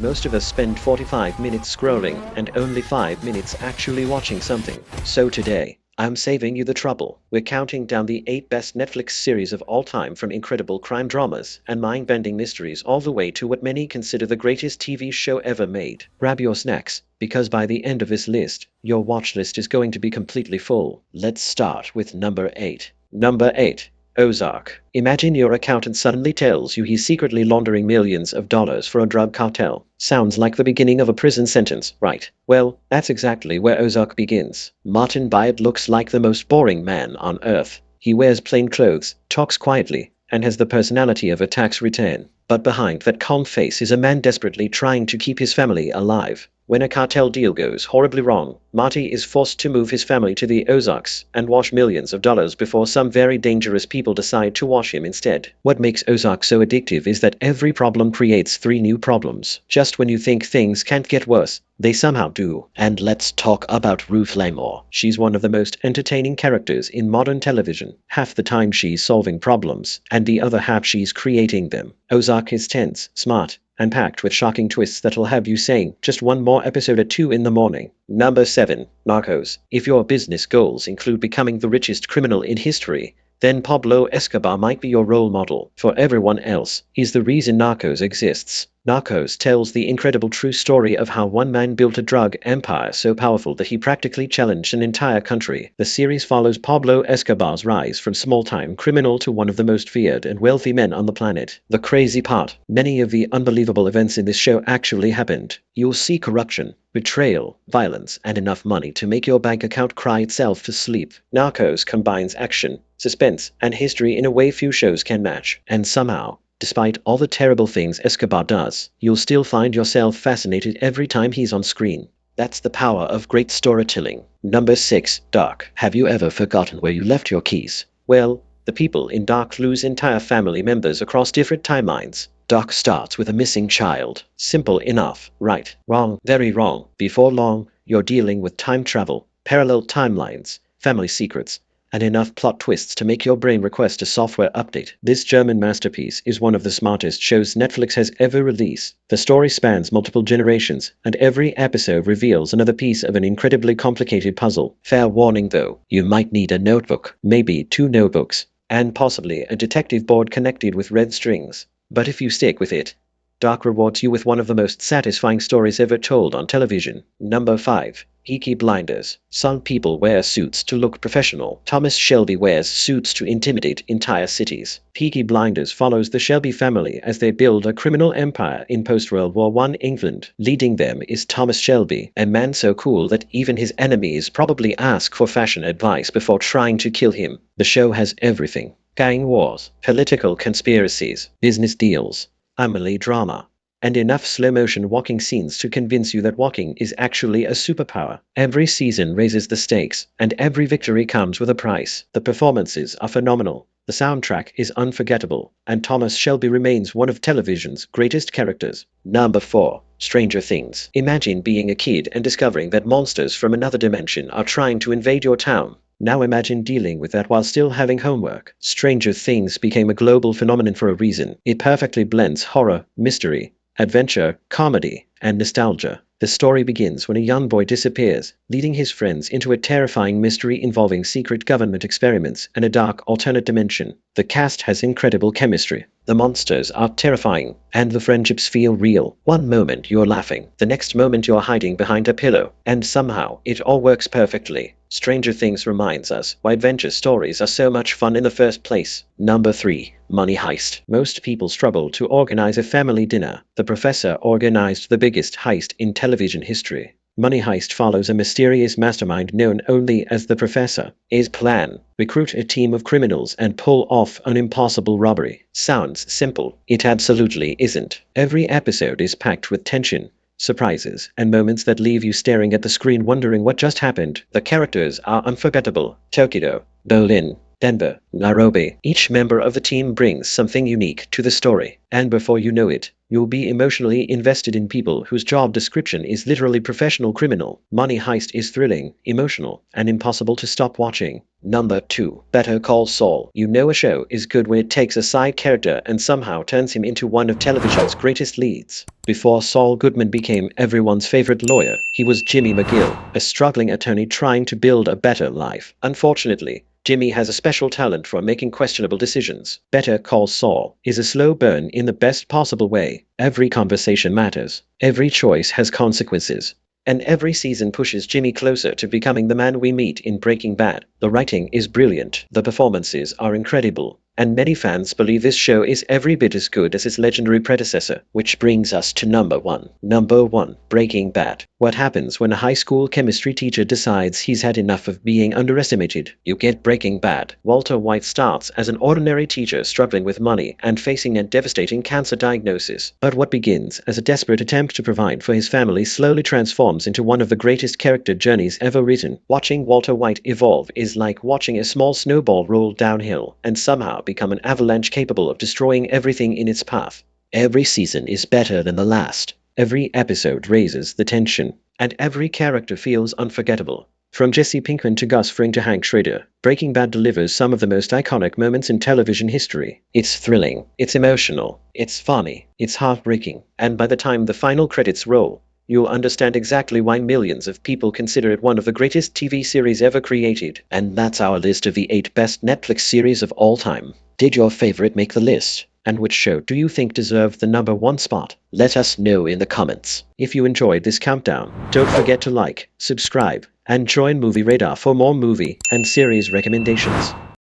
Most of us spend 45 minutes scrolling and only 5 minutes actually watching something. So today, I'm saving you the trouble. We're counting down the 8 best Netflix series of all time, from incredible crime dramas and mind-bending mysteries all the way to what many consider the greatest TV show ever made. Grab your snacks, because by the end of this list, your watch list is going to be completely full. Let's start with number 8. Number 8. Ozark. Imagine your accountant suddenly tells you he's secretly laundering millions of dollars for a drug cartel. Sounds like the beginning of a prison sentence, right? Well, that's exactly where Ozark begins. Martin Byatt looks like the most boring man on earth. He wears plain clothes, talks quietly, and has the personality of a tax return. But behind that calm face is a man desperately trying to keep his family alive. When a cartel deal goes horribly wrong, Marty is forced to move his family to the Ozarks and wash millions of dollars before some very dangerous people decide to wash him instead. What makes Ozark so addictive is that every problem creates 3 new problems. Just when you think things can't get worse, they somehow do. And let's talk about Ruth Lamore. She's one of the most entertaining characters in modern television. Half the time she's solving problems, and the other half she's creating them. Ozark is tense, smart, and packed with shocking twists that'll have you saying, just one more episode at 2 in the morning. Number 7. Narcos. If your business goals include becoming the richest criminal in history, then Pablo Escobar might be your role model. For everyone else, he's the reason Narcos exists. Narcos tells the incredible true story of how one man built a drug empire so powerful that he practically challenged an entire country. The series follows Pablo Escobar's rise from small-time criminal to one of the most feared and wealthy men on the planet. The crazy part, many of the unbelievable events in this show actually happened. You'll see corruption, betrayal, violence, and enough money to make your bank account cry itself to sleep. Narcos combines action, suspense, and history in a way few shows can match. And somehow, despite all the terrible things Escobar does, you'll still find yourself fascinated every time he's on screen. That's the power of great storytelling. Number 6. Dark. Have you ever forgotten where you left your keys? Well, the people in Dark lose entire family members across different timelines. Dark starts with a missing child. Simple enough, right? Wrong, very wrong. Before long, you're dealing with time travel, parallel timelines, family secrets, and enough plot twists to make your brain request a software update. This German masterpiece is one of the smartest shows Netflix has ever released. The story spans multiple generations, and every episode reveals another piece of an incredibly complicated puzzle. Fair warning though, you might need a notebook, maybe 2 notebooks, and possibly a detective board connected with red strings. But if you stick with it, Dark rewards you with one of the most satisfying stories ever told on television. Number 5. Peaky Blinders. Some people wear suits to look professional. Thomas Shelby wears suits to intimidate entire cities. Peaky Blinders follows the Shelby family as they build a criminal empire in post-World War I England. Leading them is Thomas Shelby, a man so cool that even his enemies probably ask for fashion advice before trying to kill him. The show has everything: gang wars, political conspiracies, business deals, family drama, and enough slow-motion walking scenes to convince you that walking is actually a superpower. Every season raises the stakes, and every victory comes with a price. The performances are phenomenal, the soundtrack is unforgettable, and Thomas Shelby remains one of television's greatest characters. Number 4. Stranger Things. Imagine being a kid and discovering that monsters from another dimension are trying to invade your town. Now imagine dealing with that while still having homework. Stranger Things became a global phenomenon for a reason. It perfectly blends horror, mystery, adventure, comedy, and nostalgia. The story begins when a young boy disappears, leading his friends into a terrifying mystery involving secret government experiments and a dark alternate dimension. The cast has incredible chemistry. The monsters are terrifying, and the friendships feel real. One moment you're laughing, the next moment you're hiding behind a pillow, and somehow it all works perfectly. Stranger Things reminds us why adventure stories are so much fun in the first place. Number 3. Money Heist. Most people struggle to organize a family dinner. The professor organized the biggest heist in television history. Money Heist follows a mysterious mastermind known only as the Professor. His plan: recruit a team of criminals and pull off an impossible robbery. Sounds simple. It absolutely isn't. Every episode is packed with tension, surprises, and moments that leave you staring at the screen wondering what just happened. The characters are unforgettable. Tokyo, Berlin, Denver, Nairobi. Each member of the team brings something unique to the story, and before you know it, You'll be emotionally invested in people whose job description is literally professional criminal. Money Heist is thrilling, emotional, and impossible to stop watching. Number 2. Better Call Saul. You know a show is good when it takes a side character and somehow turns him into one of television's greatest leads. Before Saul Goodman became everyone's favorite lawyer, he was Jimmy McGill, a struggling attorney trying to build a better life. Unfortunately, Jimmy has a special talent for making questionable decisions. Better Call Saul is a slow burn in the best possible way. Every conversation matters. Every choice has consequences. And every season pushes Jimmy closer to becoming the man we meet in Breaking Bad. The writing is brilliant, the performances are incredible, and many fans believe this show is every bit as good as its legendary predecessor. Which brings us to number 1. Number 1. Breaking Bad. What happens when a high school chemistry teacher decides he's had enough of being underestimated? You get Breaking Bad. Walter White starts as an ordinary teacher struggling with money and facing a devastating cancer diagnosis. But what begins as a desperate attempt to provide for his family slowly transforms into one of the greatest character journeys ever written. Watching Walter White evolve is like watching a small snowball roll downhill and somehow become an avalanche capable of destroying everything in its path. Every season is better than the last. Every episode raises the tension, and every character feels unforgettable. From Jesse Pinkman to Gus Fring to Hank Schrader, Breaking Bad delivers some of the most iconic moments in television history. It's thrilling, it's emotional, it's funny, it's heartbreaking, and by the time the final credits roll, you'll understand exactly why millions of people consider it one of the greatest TV series ever created. And that's our list of the 8 best Netflix series of all time. Did your favorite make the list? And which show do you think deserved the number 1 spot? Let us know in the comments. If you enjoyed this countdown, don't forget to like, subscribe, and join Movie Radar for more movie and series recommendations.